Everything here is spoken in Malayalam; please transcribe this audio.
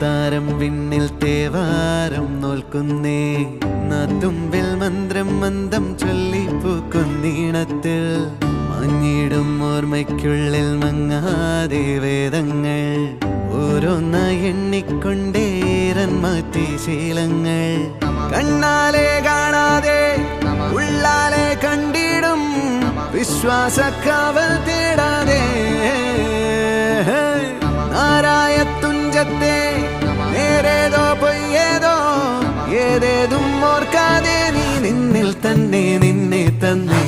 താരം വിണ്ണിൽ തേവാരം നോൽക്കുന്നേ നാത്തുമ്പിൽ മന്ത്രം മന്ദം ചൊല്ലിപ്പൂക്കുന്നീണത്തിൽ മഞ്ഞിടും ഓർമ്മയ്ക്കുള്ളിൽ മങ്ങാതെ വേദങ്ങൾ ഓരോന്നായി എണ്ണിക്കൊണ്ടേരൻ മാറ്റി ശീലങ്ങൾ കണ്ണാലെ കാണാതെ ഉള്ളാലെ കണ്ടിടും വിശ്വാസക്കാവൽ തേടാതെ നാരായ തുഞ്ചത്തെ നേരേതോ പൊയ്യേതോ ഏതേതും ഓർക്കാതെ നീ നിന്നിൽ തന്നെ നിന്നെ തന്നെ